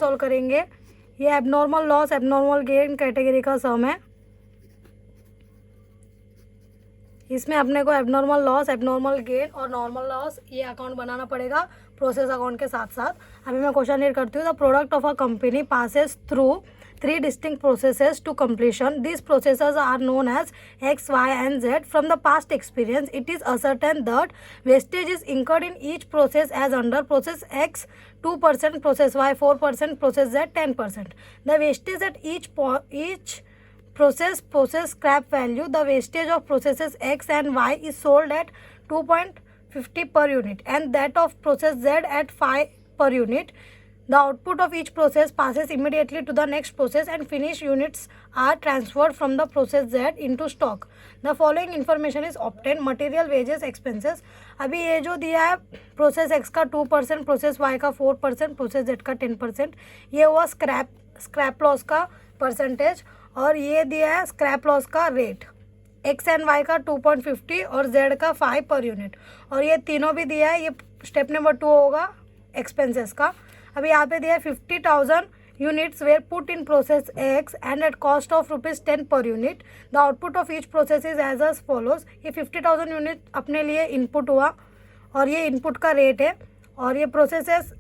Solve करेंगे। ये abnormal loss abnormal gain category का सम है। इसमें अपने को एबनॉर्मल लॉस एबनॉर्मल गेन और नॉर्मल लॉस ये अकाउंट बनाना पड़ेगा प्रोसेस अकाउंट के साथ साथ। अभी मैं क्वेश्चन रीड करती हूँ। The product of a company passes through 3 distinct processes to completion. These processes are known as X, Y and Z. From the past experience, it is ascertained that wastage is incurred in each process as under process X 2%, process Y 4%, process Z 10%. The wastage at each process scrap value. The wastage of processes X and Y is sold at 2.50 per unit and that of process Z at 5 per unit. The output of each process passes immediately to the next process and finished units are transferred from the process Z into stock. The following information is obtained. Material, wages, expenses. अभी ये जो दिया है process X का 2%, process Y का 4%, process Z का 10%, ये हुआ स्क्रैप लॉस का परसेंटेज। और ये दिया है स्क्रैप लॉस का रेट X एंड Y का 2.50 और Z का 5 पर यूनिट। और ये तीनों भी दिया है। ये स्टेप नंबर 2 होगा एक्सपेंसेस का। अभी यहाँ पे दिया है 50,000 units were put in process X and at cost of ₹10 per unit. The output of each process is as follows. ये 50,000 यूनिट अपने लिए इनपुट हुआ और ये इनपुट का रेट है। और ये प्रोसेसेस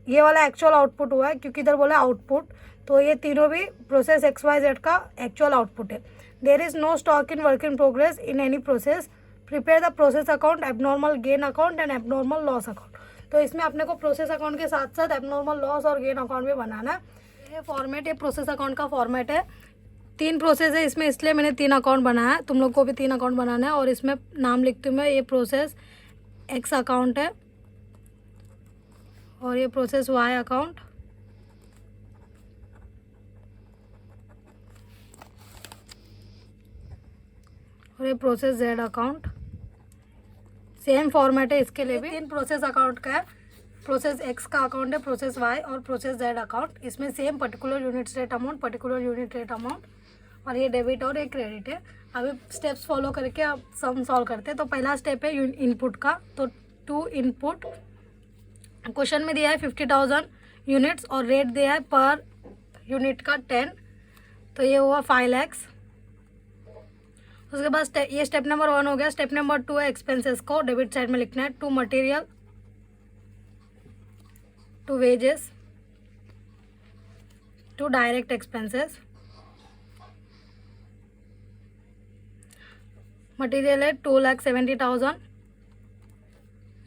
ये वाला एक्चुअल आउटपुट हुआ है क्योंकि इधर बोला आउटपुट, तो ये तीनों भी प्रोसेस XYZ का एक्चुअल आउटपुट है। There is no stock in work in progress in any process. Prepare the process account, abnormal gain account and abnormal loss account. तो इसमें अपने को प्रोसेस अकाउंट के साथ साथ एबनॉर्मल लॉस और गेन अकाउंट भी बनाना है। ये फॉर्मेट ये प्रोसेस अकाउंट का फॉर्मेट है। 3 प्रोसेस है इसमें, इसलिए मैंने 3 अकाउंट बनाया है। तुम लोग को भी 3 अकाउंट बनाना है। और इसमें नाम लिखती हूँ मैं, ये प्रोसेस X अकाउंट है और ये प्रोसेस Y अकाउंट और ये process Z account. Same format है इसके लिए भी। 3 प्रोसेस अकाउंट का है। प्रोसेस X का अकाउंट है, प्रोसेस Y और प्रोसेस Z अकाउंट। इसमें same particular unit rate amount, particular unit rate amount और ये डेबिट और ये क्रेडिट है। अभी स्टेप्स फॉलो करके अब सम सॉल्व करते हैं। तो पहला स्टेप है इनपुट का। तो टू इनपुट क्वेश्चन में दिया है 50,000 यूनिट्स और रेट दिया है पर यूनिट का 10, तो ये हुआ 5 lakhs। उसके बाद ये स्टेप नंबर 1 हो गया। स्टेप नंबर 2 है एक्सपेंसेस को डेबिट साइड में लिखना है। To material, to wages, to direct expenses. Material है 2,70,000,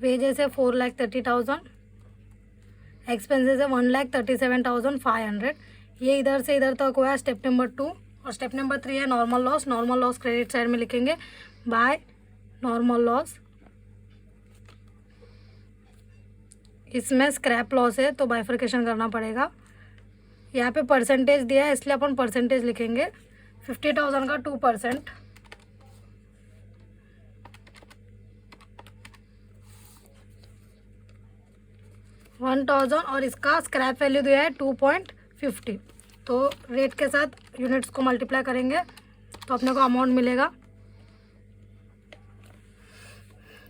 वेजेस है 4,30,000, एक्सपेंसेस है 1,37,500। ये इधर से इधर तक हुआ है स्टेप नंबर 2। और स्टेप नंबर 3 है normal loss. Normal loss credit side में लिखेंगे बाय नॉर्मल लॉस। इसमें स्क्रैप लॉस है तो बाइफर्केशन करना पड़ेगा। यहाँ पे परसेंटेज दिया है इसलिए अपन परसेंटेज लिखेंगे। 50,000 का 2%, 1,000 और इसका स्क्रैप वैल्यू दिया है 2.50। तो रेट के साथ यूनिट्स को मल्टीप्लाई करेंगे तो अपने को अमाउंट मिलेगा।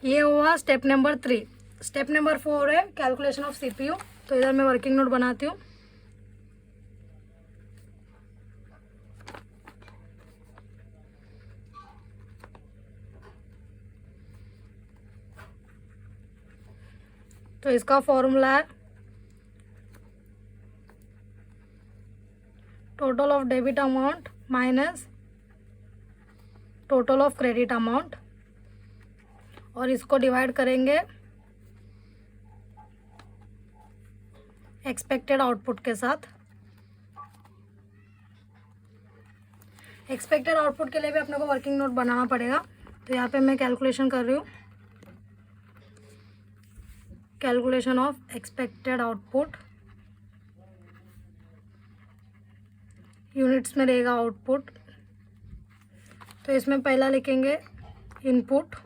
ये हुआ स्टेप नंबर 3। स्टेप नंबर 4 है कैलकुलेशन ऑफ CPU। तो इधर मैं वर्किंग नोट बनाती हूँ। तो इसका फॉर्मूला है total of debit amount minus total of credit amount और इसको डिवाइड करेंगे एक्सपेक्टेड आउटपुट के साथ। एक्सपेक्टेड आउटपुट के लिए भी अपने को वर्किंग नोट बनाना पड़ेगा। तो यहाँ पे मैं कैलकुलेशन कर रही हूँ। Calculation of expected output, units में रहेगा आउटपुट। तो इसमें पहला लिखेंगे इनपुट,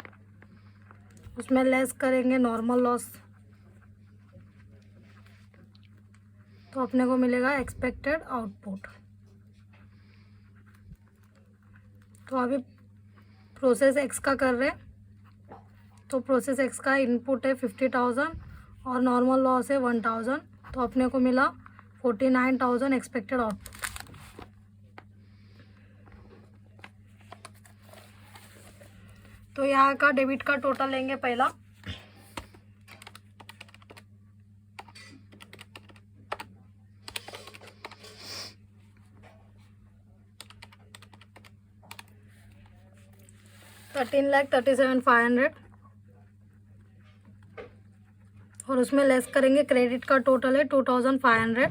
उसमें लेस करेंगे नॉर्मल लॉस, तो अपने को मिलेगा एक्सपेक्टेड आउटपुट। तो अभी प्रोसेस एक्स का कर रहे हैं। तो प्रोसेस एक्स का इनपुट है 50,000 और नॉर्मल लॉस है 1,000। तो अपने को मिला 49,000 एक्सपेक्टेड आउटपुट। तो यहाँ का डेबिट का टोटल लेंगे पहला, $13,37,500 और उसमें लेस करेंगे क्रेडिट का टोटल है 2,500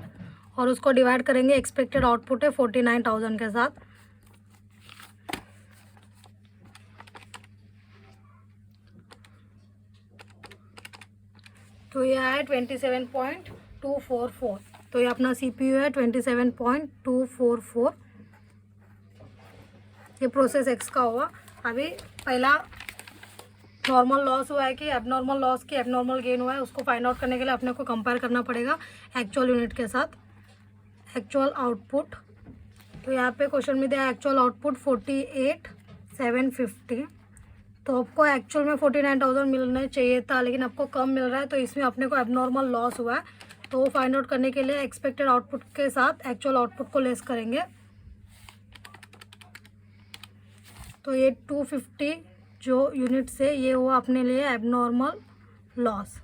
और उसको डिवाइड करेंगे एक्सपेक्टेड आउटपुट है 49,000 के साथ। तो ये है 27.244। तो ये अपना CPU है 27.244। ये प्रोसेस एक्स का हुआ। अभी पहला नॉर्मल लॉस हुआ है कि एबनॉर्मल लॉस की एबनॉर्मल गेन हुआ है, उसको फाइंड आउट करने के लिए अपने को कंपेयर करना पड़ेगा एक्चुअल यूनिट के साथ, एक्चुअल आउटपुट। तो यहाँ पे क्वेश्चन में दिया है एक्चुअल आउटपुट 48,750। तो आपको एक्चुअल में 49,000 मिलना चाहिए था, लेकिन आपको कम मिल रहा है, तो इसमें अपने को एबनॉर्मल लॉस हुआ है। तो वो फाइंड आउट करने के लिए एक्सपेक्टेड आउटपुट के साथ एक्चुअल आउटपुट को लेस करेंगे। तो ये 250 जो यूनिट से ये हुआ अपने लिए एबनॉर्मल लॉस।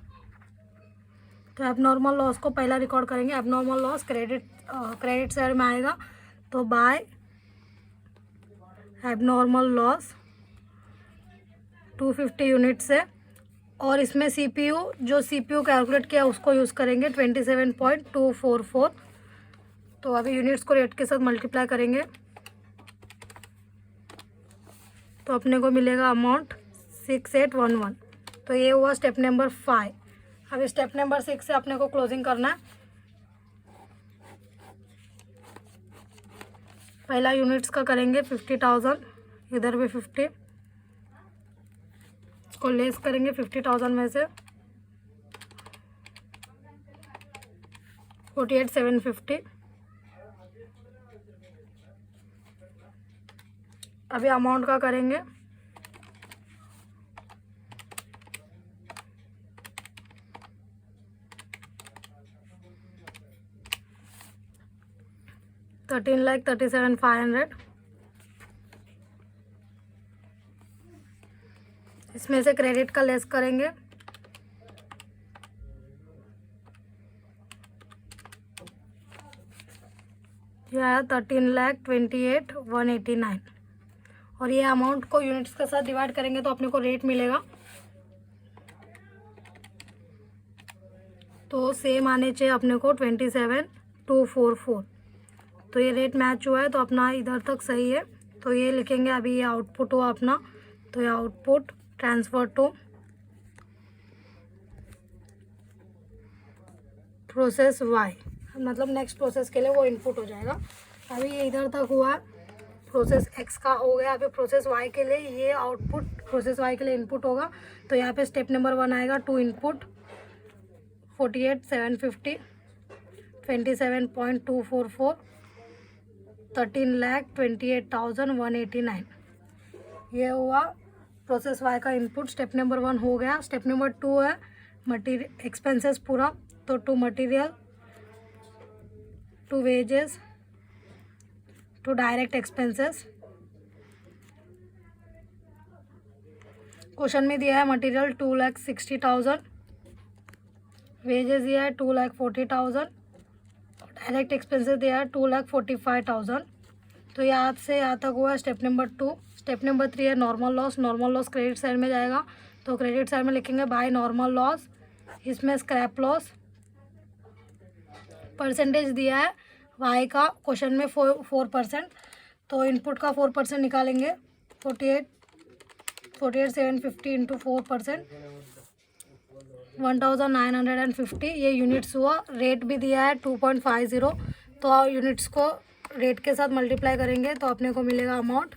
तो एबनॉर्मल लॉस को पहला रिकॉर्ड करेंगे। एबनॉर्मल लॉस क्रेडिट साइड में आएगा, तो बाय एबनॉर्मल लॉस 250 यूनिट से, और इसमें CPU जो CPU कैलकुलेट किया उसको यूज़ करेंगे 27.244। तो अभी यूनिट्स को रेट के साथ मल्टीप्लाई करेंगे तो अपने को मिलेगा अमाउंट 6811। तो ये हुआ स्टेप नंबर 5। अभी स्टेप नंबर 6 से अपने को क्लोजिंग करना है। पहला यूनिट्स का करेंगे 50,000, इधर भी 50, इसको लेस करेंगे 50,000 में से 48,750। अभी अमाउंट का करेंगे $13,37,500। इसमें से क्रेडिट का लेस करेंगे, यह है 13,28,189 और ये अमाउंट को यूनिट्स के साथ डिवाइड करेंगे तो अपने को रेट मिलेगा। तो सेम आने चाहिए अपने को 27,244। तो ये रेट मैच हुआ है, तो अपना इधर तक सही है। तो ये लिखेंगे। अभी ये आउटपुट हुआ अपना, तो ये output transfer to process Y, मतलब नेक्स्ट प्रोसेस के लिए वो इनपुट हो जाएगा। अभी ये इधर तक हुआ, प्रोसेस एक्स का हो गया। अभी प्रोसेस वाई के लिए ये आउटपुट प्रोसेस वाई के लिए इनपुट होगा। तो यहाँ पे स्टेप नंबर 1 आएगा, टू इनपुट 48,750, 27.244, 13,28,189। ये हुआ प्रोसेस वाई का इनपुट। स्टेप नंबर 1 हो गया। स्टेप नंबर 2 है मटीरियल एक्सपेंसेस पूरा। तो to material, to wages, to direct expenses. Question में दिया है मटीरियल 2,60,000, वेजेस दिया है 2,40,000, डायरेक्ट एक्सपेंसेस दिया है 2,45,000। तो यहाँ से यहाँ तक हुआ स्टेप नंबर 2। स्टेप नंबर 3 है normal loss. Normal loss credit side में जाएगा, तो क्रेडिट साइड में लिखेंगे बाय नॉर्मल लॉस। इसमें स्क्रैप लॉस परसेंटेज दिया है वाई का क्वेश्चन में 4%। तो इनपुट का 4% निकालेंगे, 48,750 इंटू 4%, 1,950। ये यूनिट्स हुआ। रेट भी दिया है 2.50। तो यूनिट्स को रेट के साथ मल्टीप्लाई करेंगे तो अपने को मिलेगा अमाउंट।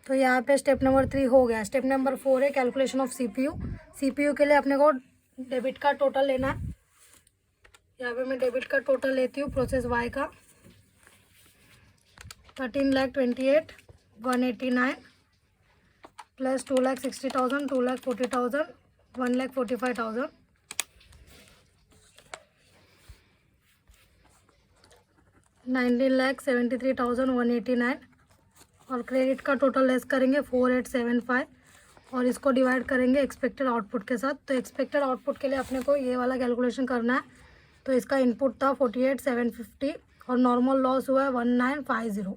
तो यहाँ पे स्टेप नंबर 3 हो गया। स्टेप नंबर 4 है कैलकुलेशन ऑफ CPU। CPU के लिए अपने को डेबिट का टोटल लेना है। यहाँ पे मैं डेबिट का टोटल लेती हूँ प्रोसेस वाई का, 13,28,189 प्लस 2,60,000, 2,40,000, 1,45,000। 19,73,189 और क्रेडिट का टोटल लेस करेंगे 4875 और इसको डिवाइड करेंगे एक्सपेक्टेड आउटपुट के साथ। तो एक्सपेक्टेड आउटपुट के लिए अपने को ये वाला कैलकुलेशन करना है। तो इसका इनपुट था 48,750 और नॉर्मल लॉस हुआ है 1950।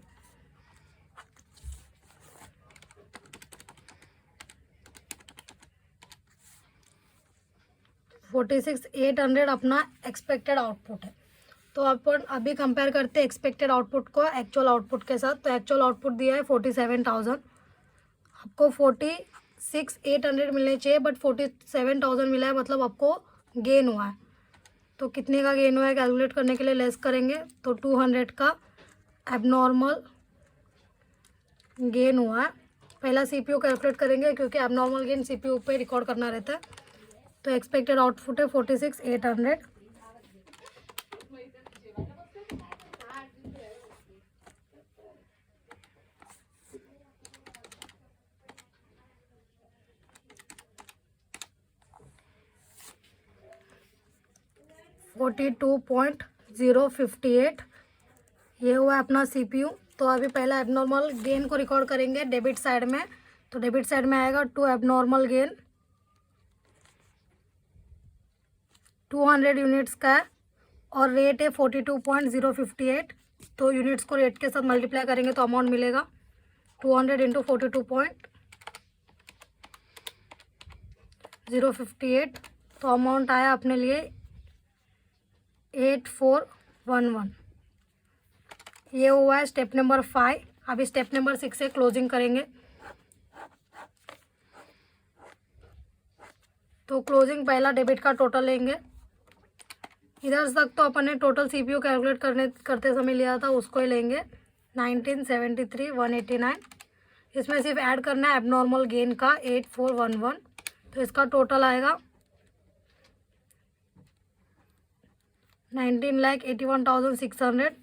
46,800 अपना एक्सपेक्टेड आउटपुट है। तो अपन अभी कंपेयर करते हैं एक्सपेक्टेड आउटपुट को एक्चुअल आउटपुट के साथ। तो एक्चुअल आउटपुट दिया है 47,000, आपको 46,800 मिलने चाहिए बट 47,000 मिला है, मतलब आपको गेन हुआ है। तो कितने का गेन हुआ है कैलकुलेट करने के लिए लेस करेंगे तो 200 का एबनॉर्मल गेन हुआ है। पहला सीपीयू कैलकुलेट करेंगे क्योंकि एबनॉर्मल गेन सीपीयू पे रिकॉर्ड करना रहता है। तो एक्सपेक्टेड आउटपुट है 46,800। $42.058 ये हुआ अपना सीपीयू। तो अभी पहला एबनॉर्मल गेन को रिकॉर्ड करेंगे डेबिट साइड में। तो डेबिट साइड में आएगा टू एबनॉर्मल गेन 200 यूनिट्स का है और रेट है 42.058। तो यूनिट्स को रेट के साथ मल्टीप्लाई करेंगे तो अमाउंट मिलेगा 200 इंटू 42.058। तो अमाउंट आया अपने लिए 8411। ये हुआ है स्टेप नंबर 5। अभी स्टेप नंबर 6 से क्लोजिंग करेंगे। तो क्लोजिंग पहला डेबिट का टोटल लेंगे। इधर तक तो अपन ने टोटल सीपीयू कैलकुलेट करते समय लिया था, उसको ही लेंगे 1973,189। इसमें सिर्फ ऐड करना है एबनॉर्मल गेन का 8411। तो इसका टोटल आएगा 19,81,600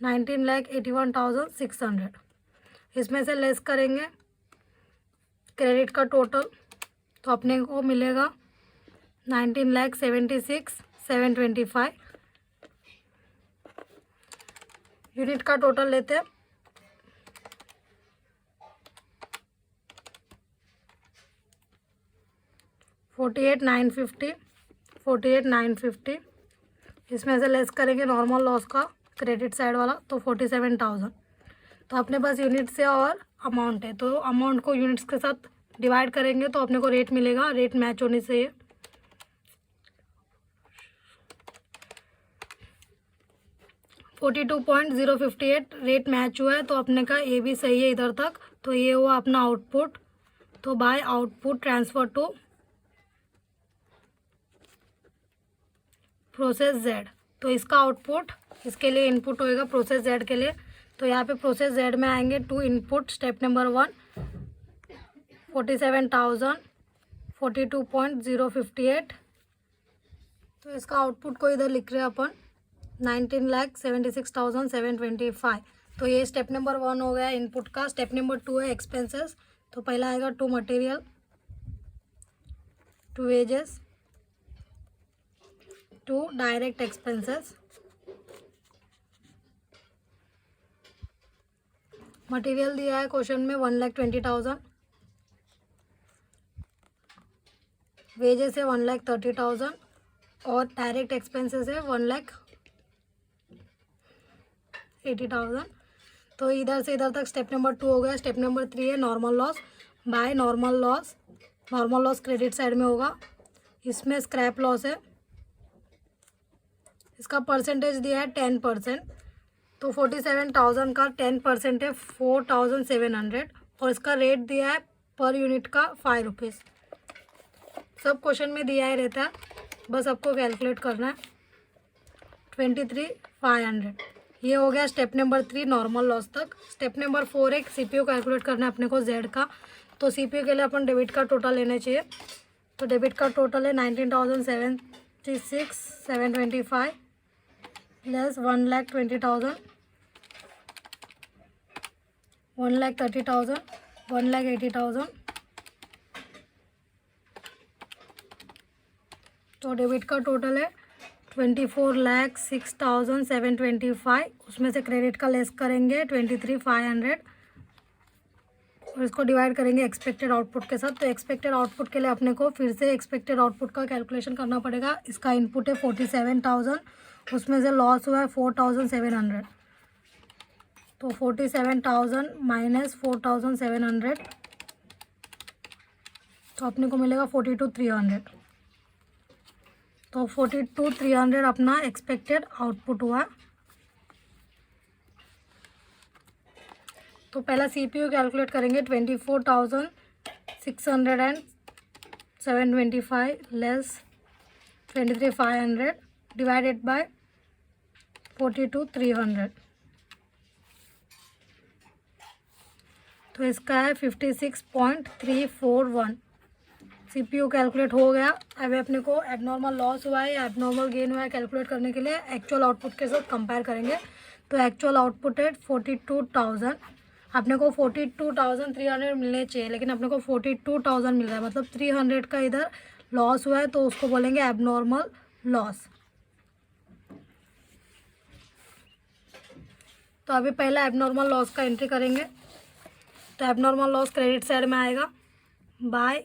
19,81,600। इसमें से लेस करेंगे क्रेडिट का टोटल तो अपने को मिलेगा 19,76,725। यूनिट का टोटल लेते हैं 48,950। इसमें से लेस करेंगे नॉर्मल लॉस का क्रेडिट साइड वाला तो 47,000। तो अपने पास यूनिट से और अमाउंट है, तो अमाउंट को यूनिट्स के साथ डिवाइड करेंगे तो अपने को रेट मिलेगा। रेट मैच होने से 42.058 रेट मैच हुआ है। तो अपने का ये भी सही है इधर तक। तो ये हुआ अपना आउटपुट। तो by output transfer to process Z. तो इसका आउटपुट इसके लिए इनपुट होएगा प्रोसेस जेड के लिए। तो यहाँ पे प्रोसेस जेड में आएंगे टू इनपुट। Step number 1 47,000 42.058। तो इसका आउटपुट को इधर लिख रहे हैं अपन 19,76,725। तो ये स्टेप नंबर 1 हो गया इनपुट का। स्टेप नंबर 2 है एक्सपेंसेस। तो पहला आएगा to material, to wages, to direct expenses. Material दिया है क्वेश्चन में 1,20,000, वेजेस है 1,30,000 और डायरेक्ट एक्सपेंसेस है 1,80,000। तो इधर से इधर तक स्टेप नंबर 2 हो गया। स्टेप नंबर 3 है normal loss by normal loss. Normal loss credit side में होगा। इसमें स्क्रैप लॉस है, इसका परसेंटेज दिया है 10%। तो 47,000 का 10% है 4,700 और इसका रेट दिया है पर यूनिट का 5 रुपीज़। सब क्वेश्चन में दिया ही रहता है, बस आपको कैलकुलेट करना है 23,500। ये हो गया स्टेप नंबर 3 नॉर्मल लॉस तक। स्टेप नंबर 4 एक सीपीयू कैलकुलेट करना है अपने को जेड का। तो सीपीयू के लिए अपन डेबिट का टोटल लेना चाहिए। तो डेबिट का टोटल है 19,76,725 प्लस 1,20,000 1,30,000 1,80,000। तो डेबिट का टोटल है 24,06,725, उसमें से क्रेडिट का लेस करेंगे 23,500 और इसको डिवाइड करेंगे एक्सपेक्टेड आउटपुट के साथ। तो एक्सपेक्टेड आउटपुट के लिए अपने को फिर से एक्सपेक्टेड आउटपुट का कैलकुलेशन करना पड़ेगा। इसका इनपुट है 47,000, उसमें से लॉस हुआ है 4,700, तो 47,000 माइनस 4,700 तो अपने को मिलेगा 42,300। तो 42,300 अपना एक्सपेक्टेड आउटपुट हुआ। तो पहला CPU कैलकुलेट करेंगे 24,600,725 लेस 23,500 डिवाइडेड बाय 42,300, तो इसका है 56.341। CPU कैलकुलेट हो गया। अभी अपने को एबनॉर्मल लॉस हुआ है या एबनॉर्मल गेन हुआ है कैलकुलेट करने के लिए एक्चुअल आउटपुट के साथ कंपेयर करेंगे। तो एक्चुअल आउटपुट है 42,000, अपने को 42,300 मिलने चाहिए, लेकिन अपने को 42,000 मिल रहा है, मतलब 300 का इधर लॉस हुआ है, तो उसको बोलेंगे एबनॉर्मल लॉस। तो अभी पहला एबनॉर्मल लॉस का एंट्री करेंगे। तो एबनॉर्मल लॉस क्रेडिट साइड में आएगा बाय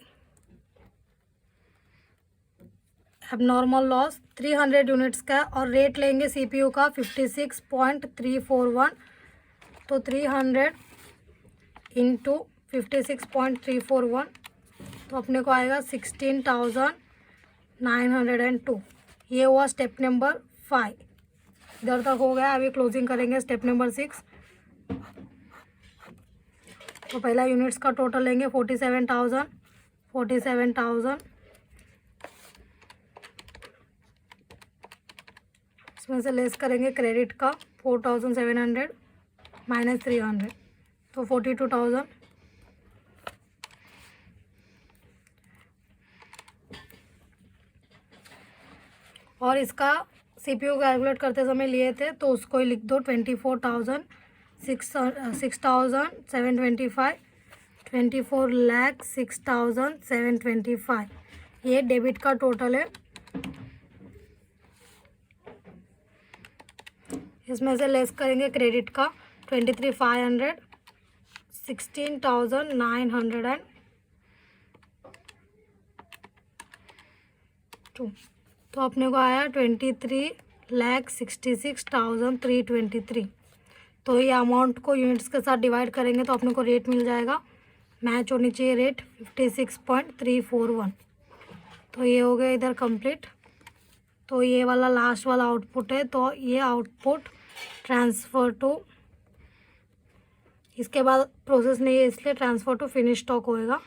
एबनॉर्मल लॉस 300 यूनिट्स का, और रेट लेंगे CPU का 56.341। तो 300 इंटू 56.341 तो अपने को आएगा 16,902। ये हुआ स्टेप नंबर 5, इधर तक हो गया। अभी क्लोजिंग करेंगे स्टेप नंबर 6। तो पहला यूनिट्स का टोटल लेंगे 47,000 इसमें से लेस करेंगे क्रेडिट का 4,700 माइनस 300, तो 42,000। और इसका CPU कैलकुलेट करते समय लिए थे, तो उसको ही लिख दो 24,6,725 24,06,725। ये डेबिट का टोटल है। इसमें से लेस करेंगे क्रेडिट का 23,500 16,902, तो अपने को आया 23,66,323। तो ये अमाउंट को यूनिट्स के साथ डिवाइड करेंगे तो अपने को रेट मिल जाएगा, मैच होनी चाहिए रेट 56.341। तो ये हो गया इधर कंप्लीट। तो ये वाला लास्ट वाला आउटपुट है, तो ये आउटपुट ट्रांसफ़र टू, इसके बाद प्रोसेस नहीं है इसलिए ट्रांसफ़र टू फिनिश स्टॉक होएगा।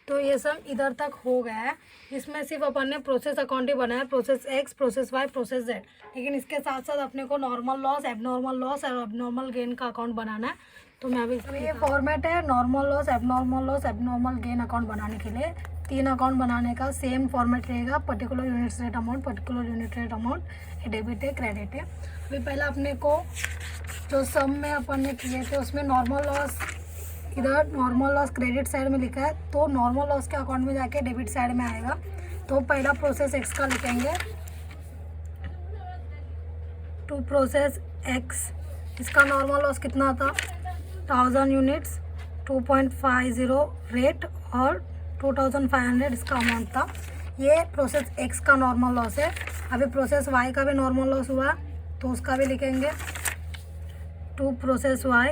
तो ये सब इधर तक हो गया है। इसमें सिर्फ अपन ने प्रोसेस अकाउंट ही बनाया, process X, process Y, process Z, लेकिन इसके साथ साथ अपने को नॉर्मल लॉस, एबनॉर्मल लॉस और एबनॉर्मल गेन का अकाउंट बनाना है। तो मैं अभी ये फॉर्मेट है normal loss, abnormal gain account बनाने के लिए। 3 अकाउंट बनाने का सेम फॉर्मेट रहेगा, particular unit rate amount, particular unit rate amount, debit है क्रेडिट है। अभी पहले अपने को जो सम में अपन ने किए थे उसमें नॉर्मल लॉस, इधर नॉर्मल लॉस क्रेडिट साइड में लिखा है, तो नॉर्मल लॉस के अकाउंट में जाके डेबिट साइड में आएगा। तो पहला प्रोसेस X का लिखेंगे, टू प्रोसेस X, इसका नॉर्मल लॉस कितना था 1000 यूनिट्स, 2.50 रेट और 2500 इसका अमाउंट था। ये प्रोसेस X का नॉर्मल लॉस है। अभी प्रोसेस Y का भी नॉर्मल लॉस हुआ तो उसका भी लिखेंगे, to process Y,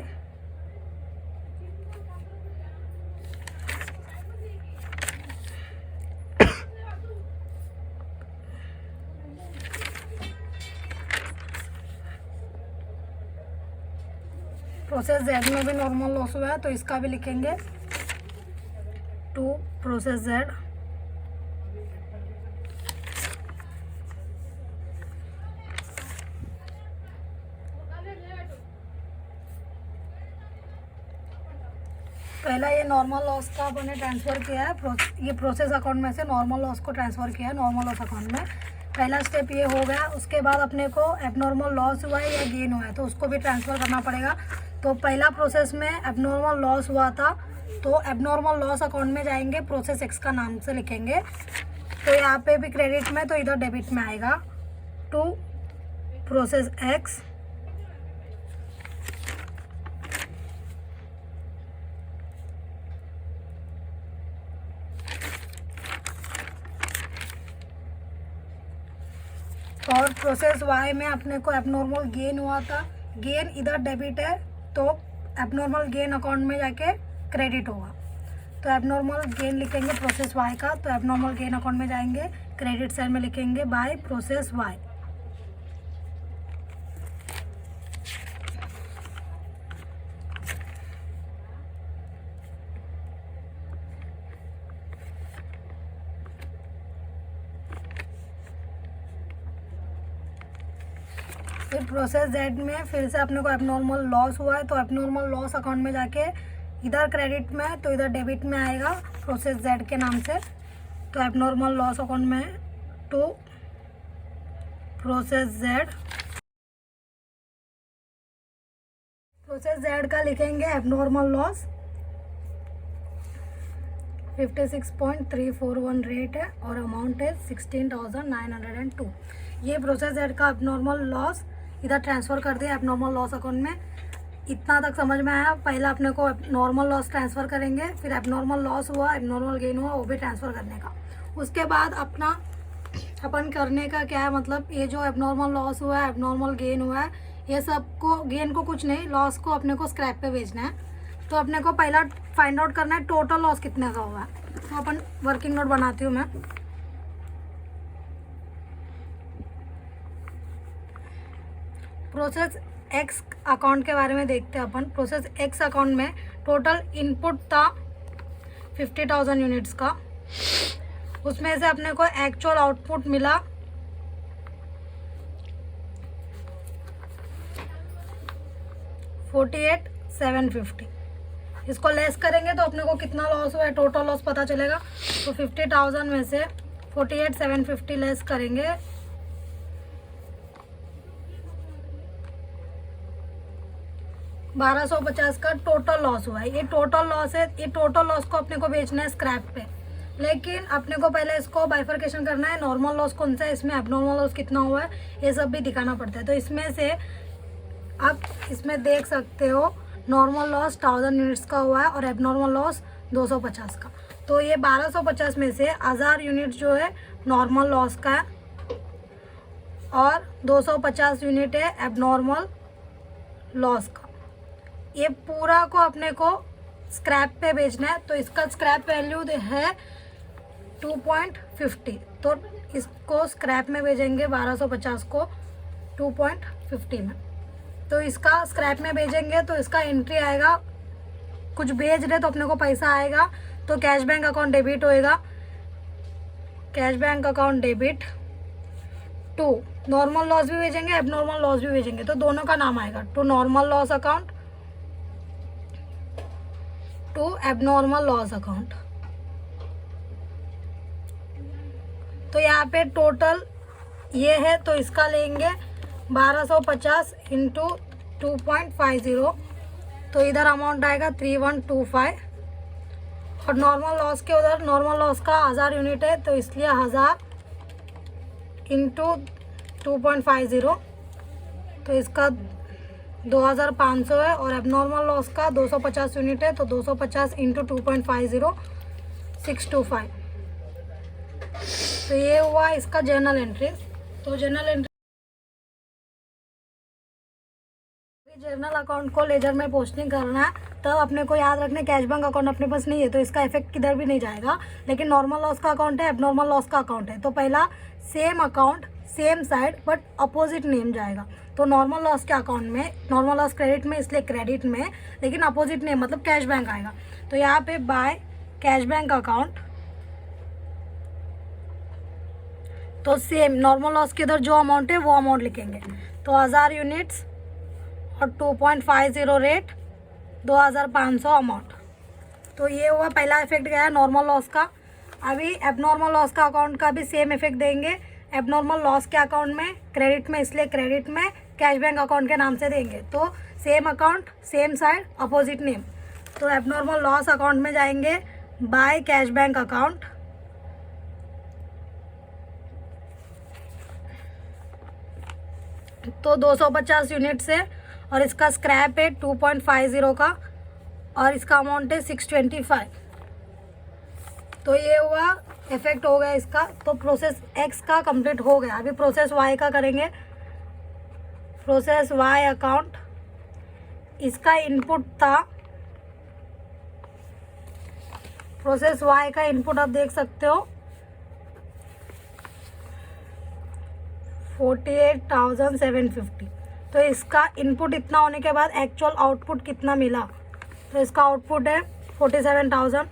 process Z में भी नॉर्मल लॉस हुआ है तो इसका भी लिखेंगे, टू प्रोसेस Z। पहला ये नॉर्मल लॉस का अपने ट्रांसफ़र किया है, ये प्रोसेस अकाउंट में से नॉर्मल लॉस को ट्रांसफ़र किया है नॉर्मल लॉस अकाउंट में। पहला स्टेप ये हो गया। उसके बाद अपने को एबनॉर्मल लॉस हुआ है या गेन हुआ है तो उसको भी ट्रांसफ़र करना पड़ेगा। तो पहला प्रोसेस में एबनॉर्मल लॉस हुआ था तो एबनॉर्मल लॉस अकाउंट में जाएंगे, प्रोसेस X का नाम से लिखेंगे, तो यहाँ पे भी क्रेडिट में, तो इधर डेबिट में आएगा टू प्रोसेस एक्स और प्रोसेस वाई में अपने को एबनॉर्मल गेन हुआ था, गेन इधर डेबिट है तो एबनॉर्मल गेन अकाउंट में जाके क्रेडिट होगा। तो एबनॉर्मल गेन लिखेंगे प्रोसेस वाई का, तो एबनॉर्मल गेन अकाउंट में जाएंगे, क्रेडिट साइड में लिखेंगे बाय प्रोसेस वाई। फिर प्रोसेस जेड में फिर से अपने को एबनॉर्मल लॉस हुआ है, तो एबनॉर्मल लॉस अकाउंट में जाके इधर क्रेडिट में तो इधर डेबिट में आएगा प्रोसेस जेड के नाम से। तो एबनॉर्मल लॉस अकाउंट में to process Z, process Z का लिखेंगे एबनॉर्मल लॉस 56.341 रेट है और अमाउंट है 16,902। ये प्रोसेस जेड का एबनॉर्मल लॉस इधर ट्रांसफ़र कर दिया एबनॉर्मल लॉस अकाउंट में। इतना तक समझ में आया। पहला अपने को नॉर्मल लॉस ट्रांसफ़र करेंगे, फिर एबनॉर्मल लॉस हुआ, एबनॉर्मल गेन हुआ, वो भी ट्रांसफ़र करने का। उसके बाद अपन करने का क्या है, मतलब ये जो एबनॉर्मल लॉस हुआ है, एबनॉर्मल गेन हुआ है, ये सब को, गेन को कुछ नहीं, लॉस को अपने को स्क्रैप पे भेजना है। तो अपने को पहला फाइंड आउट करना है टोटल लॉस कितने का हुआ है। तो अपन वर्किंग नोट बनाती हूँ मैं। प्रोसेस एक्स अकाउंट के बारे में देखते हैं अपन। प्रोसेस एक्स अकाउंट में टोटल इनपुट था 50,000 यूनिट्स का, उसमें से अपने को एक्चुअल आउटपुट मिला 48,750। इसको लेस करेंगे तो अपने को कितना लॉस हुआ है, टोटल लॉस पता चलेगा। तो 50,000 में से 48,750 लेस करेंगे, 1250 का टोटल लॉस हुआ है। ये टोटल लॉस है, ये टोटल लॉस को अपने को बेचना है स्क्रैप पे। लेकिन अपने को पहले इसको बाइफरकेशन करना है, नॉर्मल लॉस कौन सा है, इसमें एबनॉर्मल लॉस कितना हुआ है, ये सब भी दिखाना पड़ता है। तो इसमें से आप इसमें देख सकते हो नॉर्मल लॉस 1000 यूनिट्स का हुआ है और एबनॉर्मल लॉस 250 का। तो ये 1250 में से 1000 यूनिट जो है नॉर्मल लॉस का है और 250 यूनिट है एबनॉर्मल लॉस का। ये पूरा को अपने को स्क्रैप पे बेचना है। तो इसका स्क्रैप वैल्यू है 2.50। तो इसको स्क्रैप में भेजेंगे 1250 को 2.50 में। तो इसका स्क्रैप में भेजेंगे तो इसका एंट्री आएगा, कुछ भेज रहे तो अपने को पैसा आएगा। तो कैश बैंक अकाउंट डेबिट होएगा, cash bank account debit to normal loss भी भेजेंगे, एबनॉर्मल लॉस भी भेजेंगे, तो दोनों का नाम आएगा to normal loss account to abnormal loss account. तो यहाँ पे टोटल ये है, तो इसका लेंगे 1250 इंटू 2.50। तो इधर अमाउंट आएगा 3125 और नॉर्मल लॉस के उधर नॉर्मल लॉस का 1000 यूनिट है, तो इसलिए 1000 इंटू 2.50। तो इसका 2500 है और एबनॉर्मल लॉस का 250 यूनिट है, तो 250 इंटू 2.50 625। तो ये हुआ इसका जर्नल एंट्री। तो जर्नल एंट्री जर्नल अकाउंट को लेजर में पोस्टिंग करना है। तो अपने को याद रखना कैश बैंक अकाउंट अपने पास नहीं है तो इसका इफेक्ट किधर भी नहीं जाएगा। लेकिन नॉर्मल लॉस का अकाउंट है, एबनॉर्मल लॉस का अकाउंट है, तो पहला same account same side but opposite name जाएगा। तो नॉर्मल लॉस के अकाउंट में नॉर्मल लॉस क्रेडिट में, इसलिए क्रेडिट में, लेकिन अपोजिट नेम मतलब कैश बैंक आएगा। तो यहाँ पे बाय कैश बैंक अकाउंट, तो सेम नॉर्मल लॉस के इधर जो अमाउंट है वो अमाउंट लिखेंगे। तो 1000 यूनिट्स और 2.50 रेट 2500 अमाउंट। तो ये हुआ पहला इफेक्ट गया नॉर्मल लॉस का। अभी एबनॉर्मल लॉस का अकाउंट का भी सेम इफेक्ट देंगे। एबनॉर्मल लॉस के अकाउंट में क्रेडिट में, इसलिए क्रेडिट में कैश बैंक अकाउंट के नाम से देंगे। तो same account same side opposite name. तो एबनॉर्मल लॉस अकाउंट में जाएंगे बाय कैश बैंक अकाउंट तो 250 यूनिट्स है और इसका स्क्रैप है 2.50 का और इसका अमाउंट है 625। तो ये हुआ इफेक्ट हो गया इसका। तो प्रोसेस एक्स का कंप्लीट हो गया। अभी प्रोसेस वाई का करेंगे। प्रोसेस वाई अकाउंट, इसका इनपुट था, प्रोसेस वाई का इनपुट आप देख सकते हो 48,750। तो इसका इनपुट इतना होने के बाद एक्चुअल आउटपुट कितना मिला, तो इसका आउटपुट है 47,000।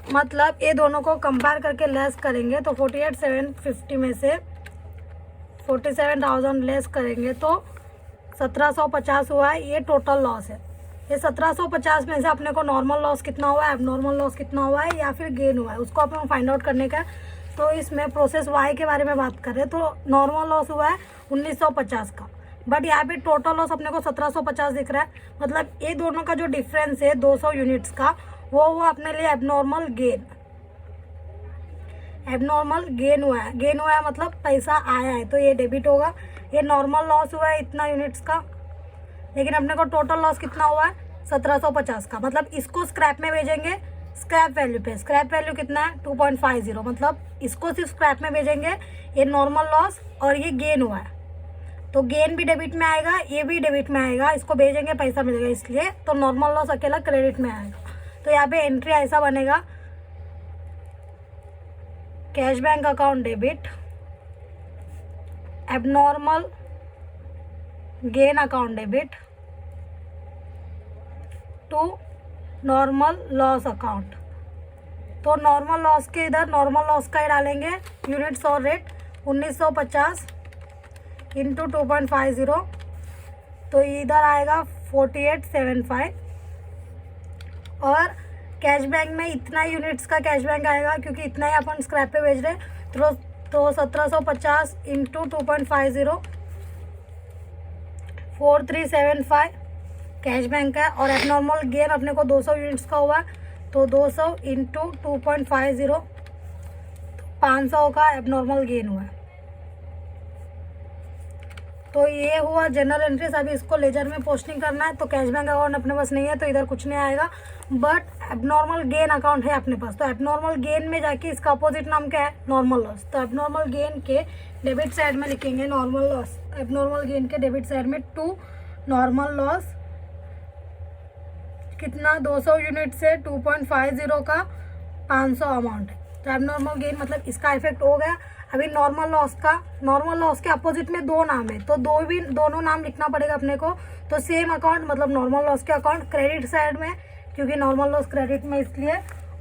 मतलब ये दोनों को कंपेयर करके लेस करेंगे तो 48,750 में से 47,000 लेस करेंगे तो 1750 हुआ है। ये टोटल लॉस है। ये 1750 में से अपने को नॉर्मल लॉस कितना हुआ है, एबनॉर्मल लॉस कितना हुआ है या फिर गेन हुआ है, उसको अपन फाइंड आउट करने का है। तो इसमें प्रोसेस वाई के बारे में बात करें तो नॉर्मल लॉस हुआ है 1950 का, बट यहाँ पे टोटल लॉस अपने को 1750 दिख रहा है। मतलब ये दोनों का जो डिफरेंस है 200 यूनिट्स का, वो हुआ अपने लिए एबनॉर्मल गेन। एबनॉर्मल गेन हुआ है। गेन हुआ है मतलब पैसा आया है, तो ये डेबिट होगा। ये नॉर्मल लॉस हुआ है इतना यूनिट्स का, लेकिन अपने को टोटल लॉस कितना हुआ है 1750 का। मतलब इसको स्क्रैप में भेजेंगे, स्क्रैप वैल्यू पे। स्क्रैप वैल्यू कितना है 2.50। मतलब इसको सिर्फ स्क्रैप में भेजेंगे। ये नॉर्मल लॉस और ये गेन हुआ है, तो गेन भी डेबिट में आएगा, ये भी डेबिट में आएगा। इसको भेजेंगे पैसा मिलेगा, इसलिए तो नॉर्मल लॉस अकेला क्रेडिट में आएगा। तो यहाँ पे एंट्री ऐसा बनेगा, cash bank account debit, abnormal gain account debit to normal loss account. तो नॉर्मल लॉस के इधर नॉर्मल लॉस का ही डालेंगे यूनिट्स और रेट 1950 इंटू 2.50, तो इधर आएगा 4875। और कैश बैंक में इतना यूनिट्स का कैश बैंक आएगा क्योंकि इतना ही अपन स्क्रैप पे भेज रहे हैं। तो 1750 इंटू 2.50 4375 कैश बैंक है। और एबनॉर्मल गेन अपने को 200 यूनिट्स का हुआ, तो 200 इंटू 2.50 500 का एबनॉर्मल गेन हुआ। तो ये हुआ जनरल एंट्रीज। अभी इसको लेजर में पोस्टिंग करना है, तो कैश बैंक अकाउंट अपने पास नहीं है तो इधर कुछ नहीं आएगा, बट एबनॉर्मल गेन अकाउंट है अपने पास। तो एबनॉर्मल गेन में जाके इसका अपोजिट नाम क्या है, नॉर्मल लॉस। तो एबनॉर्मल गेन के डेबिट साइड में लिखेंगे नॉर्मल लॉस। एबनॉर्मल गेन के डेबिट साइड में टू नॉर्मल लॉस कितना 200 यूनिट से 2.50 का 500 अमाउंट है। तो एबनॉर्मल गेन मतलब इसका इफेक्ट हो गया। अभी नॉर्मल लॉस का, नॉर्मल लॉस के अपोजिट में दो नाम है, तो दोनों नाम लिखना पड़ेगा अपने को। तो सेम अकाउंट मतलब नॉर्मल लॉस के अकाउंट क्रेडिट साइड में, क्योंकि नॉर्मल लॉस क्रेडिट में इसलिए,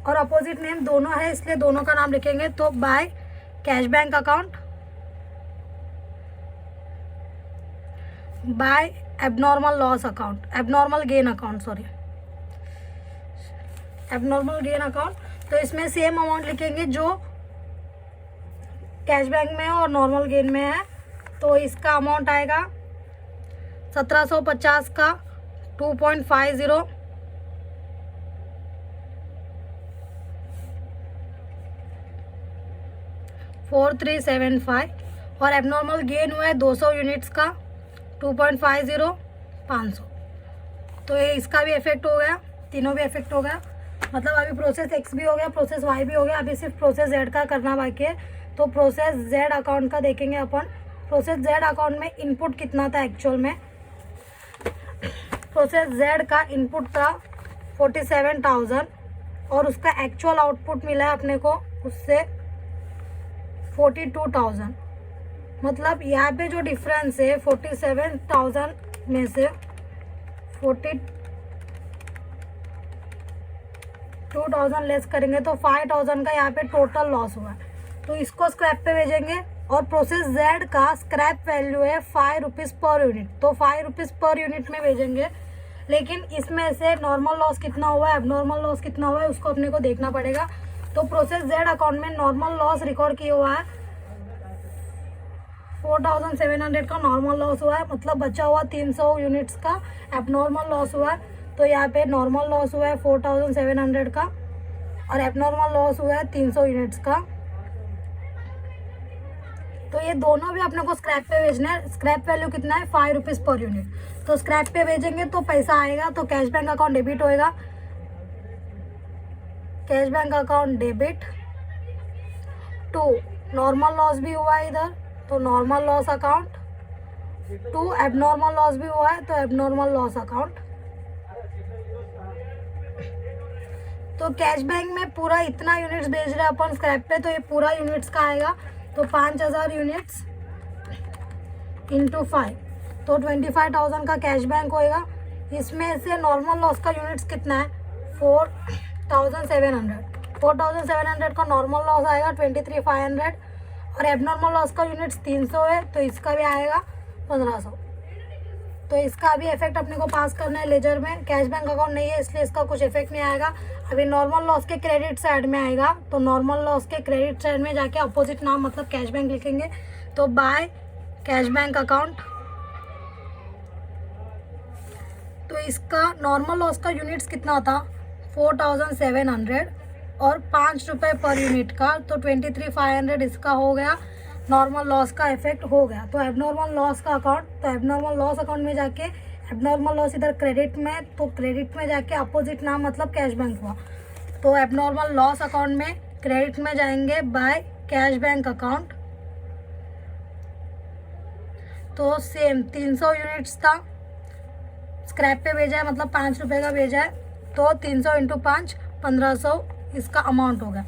और अपोजिट नेम दोनों है इसलिए दोनों का नाम लिखेंगे। तो by cash bank account, by abnormal loss account, abnormal gain account, sorry abnormal gain account. तो इसमें सेम अमाउंट लिखेंगे जो कैश बैंक में है और नॉर्मल गेन में है। तो इसका अमाउंट आएगा 1750 का 2.50 4375, और एबनॉर्मल गेन हुआ है 200 यूनिट्स का 2.50 500। तो ये इसका भी इफेक्ट हो गया, तीनों भी इफेक्ट हो गया। मतलब अभी प्रोसेस एक्स भी हो गया, प्रोसेस वाई भी हो गया, अभी सिर्फ प्रोसेस जेड का करना बाकी है। तो प्रोसेस जेड अकाउंट का देखेंगे अपन। प्रोसेस जेड अकाउंट में इनपुट कितना था एक्चुअल में, प्रोसेस जेड का इनपुट था 47,000 और उसका एक्चुअल आउटपुट मिला है अपने को उससे 42,000। मतलब यहाँ पे जो डिफरेंस है 47,000 में से 42,000 लेस करेंगे तो 5,000 का यहाँ पे टोटल लॉस हुआ है। तो इसको स्क्रैप पे भेजेंगे। और प्रोसेस जेड का स्क्रैप वैल्यू है 5 रुपीज़ पर यूनिट, तो 5 रुपीज़ पर यूनिट में भेजेंगे। लेकिन इसमें से नॉर्मल लॉस कितना हुआ है, एबनॉर्मल लॉस कितना हुआ है, उसको अपने को देखना पड़ेगा। तो प्रोसेस जेड अकाउंट में नॉर्मल लॉस रिकॉर्ड किया हुआ है 4,700 का नॉर्मल लॉस हुआ है। मतलब बचा हुआ 300 यूनिट्स का एबनॉर्मल लॉस हुआ है। तो यहाँ पे नॉर्मल लॉस हुआ है 4,700 का और एबनॉर्मल लॉस हुआ है 300 यूनिट्स का। तो ये दोनों भी अपने को स्क्रैप पे भेजना है। स्क्रैप वैल्यू कितना है, 5 रुपीज़ पर यूनिट। तो स्क्रैप पे भेजेंगे तो पैसा आएगा, तो कैश बैंक अकाउंट डेबिट होएगा, cash bank account debit to normal loss भी हुआ है इधर, तो normal loss account to abnormal loss भी हुआ है, तो एबनॉर्मल लॉस अकाउंट। तो कैश बैंक में पूरा इतना यूनिट्स भेज रहे हैं अपन स्क्रैप पे, तो ये पूरा यूनिट्स का आएगा, तो 5000 यूनिट्स इंटू 5, तो 25,000 का कैश बैंक होएगा। इसमें से नॉर्मल लॉस का यूनिट्स कितना है, 4,700 का नॉर्मल लॉस आएगा, 23,500, और एबनॉर्मल लॉस का यूनिट्स 300 है, तो इसका भी आएगा 1500। तो इसका भी इफेक्ट अपने को पास करना है लेजर में। कैश बैंक अकाउंट नहीं है इसलिए इसका कुछ इफेक्ट नहीं आएगा। अभी नॉर्मल लॉस के क्रेडिट साइड में आएगा, तो नॉर्मल लॉस के क्रेडिट साइड में जाके अपोजिट नाम मतलब कैश बैंक लिखेंगे, तो बाय कैश बैंक अकाउंट। तो इसका नॉर्मल लॉस का यूनिट्स कितना था, 4,700 और 5 रुपये पर यूनिट का, तो 23,500 इसका हो गया, नॉर्मल लॉस का इफेक्ट हो गया। तो एबनॉर्मल लॉस का अकाउंट, तो एबनॉर्मल लॉस अकाउंट में जाके एबनॉर्मल लॉस इधर क्रेडिट में, तो क्रेडिट में जाके अपोजिट नाम मतलब कैश बैंक हुआ। तो एबनॉर्मल लॉस अकाउंट में क्रेडिट में जाएंगे बाय कैश बैंक अकाउंट। तो सेम 300 यूनिट्स था, स्क्रैप पे भेजा है मतलब 5 रुपये का भेजा है, तो 300 इंटू 5 1500 इसका अमाउंट हो गया।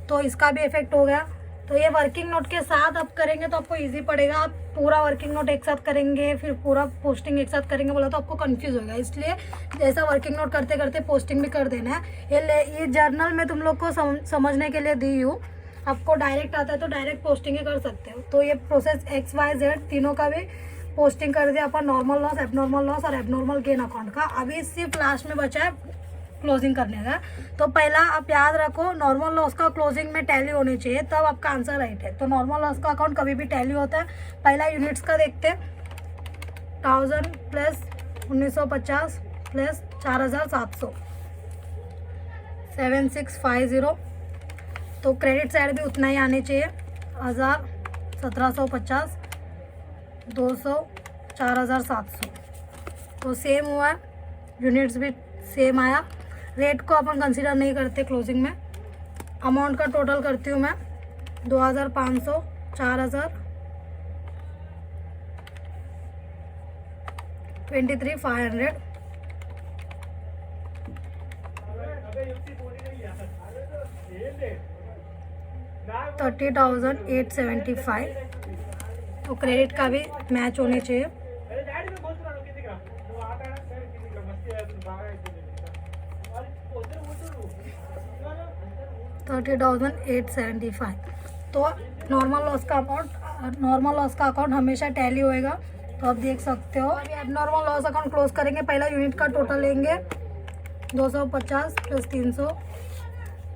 तो इसका भी इफेक्ट हो गया। तो ये वर्किंग नोट के साथ आप करेंगे तो आपको इजी पड़ेगा। आप पूरा वर्किंग नोट एक साथ करेंगे फिर पूरा पोस्टिंग एक साथ करेंगे बोला तो आपको कंफ्यूज होगा, इसलिए जैसा वर्किंग नोट करते करते पोस्टिंग भी कर देना है। ये जर्नल में तुम लोग को समझने के लिए दी हूँ। आपको डायरेक्ट आता है तो डायरेक्ट पोस्टिंग ही कर सकते हो। तो ये प्रोसेस XYZ तीनों का भी पोस्टिंग कर दिया अपन, नॉर्मल लॉस, एबनॉर्मल लॉस और एबनॉर्मल गेन अकाउंट का। अभी सिर्फ लास्ट में बचा है क्लोजिंग करने का। तो पहला आप याद रखो, नॉर्मल लॉस का क्लोजिंग में टैली होनी चाहिए, तब आपका आंसर राइट है। तो नॉर्मल लॉस का अकाउंट कभी भी टैली होता है। पहला यूनिट्स का देखते हैं, 1000 प्लस 1950 प्लस 4700 7650। तो क्रेडिट साइड भी उतना ही आने चाहिए, 1000 1750 200 4700। तो सेम हुआ, यूनिट्स भी सेम आया। रेट को अपन कंसीडर नहीं करते क्लोजिंग में। अमाउंट का टोटल करती हूँ मैं, 2500 4000 23,500 30,875। तो क्रेडिट का भी मैच होने चाहिए। 30,875। तो नॉर्मल लॉस का अकाउंट हमेशा टैली होएगा। तो आप देख सकते हो। अभी एबनॉर्मल लॉस अकाउंट क्लोज करेंगे, पहला यूनिट का टोटल लेंगे 250 प्लस 300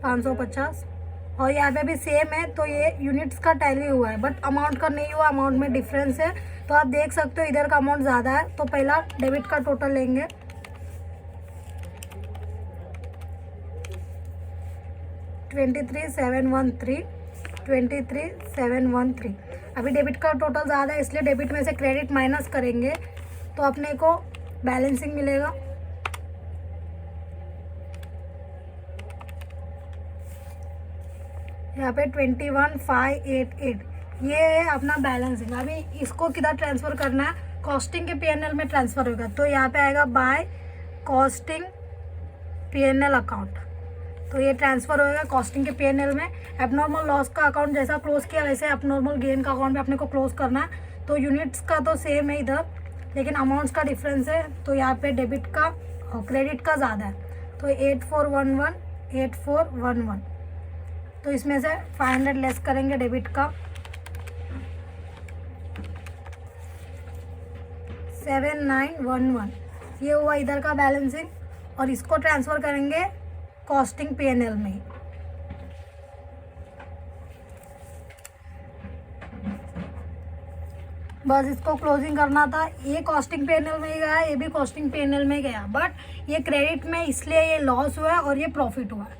550, और यहाँ पे भी सेम है। तो ये यूनिट्स का टैली हुआ है बट अमाउंट का नहीं हुआ, अमाउंट में डिफरेंस है। तो आप देख सकते हो इधर का अमाउंट ज़्यादा है। तो पहला डेबिट का टोटल लेंगे, 23,713। अभी डेबिट का टोटल ज़्यादा है इसलिए डेबिट में से क्रेडिट माइनस करेंगे तो अपने को बैलेंसिंग मिलेगा। यहाँ पे 21,588 ये है अपना बैलेंसिंग। अभी इसको किधर ट्रांसफ़र करना है, कॉस्टिंग के PNL में ट्रांसफ़र होगा। तो यहाँ पे आएगा बाय कॉस्टिंग PNL अकाउंट। तो ये ट्रांसफ़र होएगा कॉस्टिंग के PNL में। एबनॉर्मल लॉस का अकाउंट जैसा क्लोज किया वैसे एबनॉर्मल गेन का अकाउंट भी अपने को क्लोज करना है। तो यूनिट्स का तो सेम है इधर, लेकिन अमाउंट्स का डिफरेंस है। तो यहाँ पे डेबिट का और क्रेडिट का ज़्यादा है। तो 8411 तो इसमें से 500 लेस करेंगे डेबिट का, 7911 ये हुआ इधर का बैलेंसिंग। और इसको ट्रांसफ़र करेंगे कॉस्टिंग PNL में ही। बस इसको क्लोजिंग करना था। ये कॉस्टिंग PNL में ही गया, ये भी कॉस्टिंग PNL में गया, बट ये क्रेडिट में इसलिए ये लॉस हुआ है और ये प्रॉफिट हुआ है।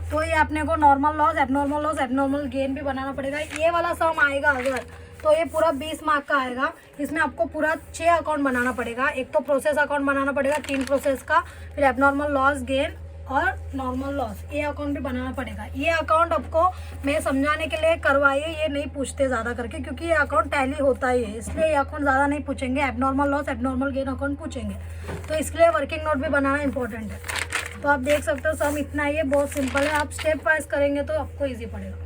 तो तो ये अपने को नॉर्मल लॉस, एबनॉर्मल गेन भी बनाना पड़ेगा। ये वाला सम आएगा अगर, तो ये पूरा 20 मार्क का आएगा। इसमें आपको पूरा 6 अकाउंट बनाना पड़ेगा। एक तो प्रोसेस अकाउंट बनाना पड़ेगा 3 प्रोसेस का, फिर एबनॉर्मल लॉस, गेन और नॉर्मल लॉस, ये अकाउंट भी बनाना पड़ेगा। ये अकाउंट आपको मैं समझाने के लिए करवाइए, ये नहीं पूछते ज़्यादा करके, क्योंकि ये अकाउंट टैली होता ही है, इसलिए ये अकाउंट ज़्यादा नहीं पूछेंगे। Abnormal loss, abnormal gain account पूछेंगे, तो इसके लिए वर्किंग नोट भी बनाना इंपॉर्टेंट है। तो आप देख सकते हो सम इतना ही है, बहुत सिंपल है। आप स्टेप वाइज करेंगे तो आपको ईजी पड़ेगा।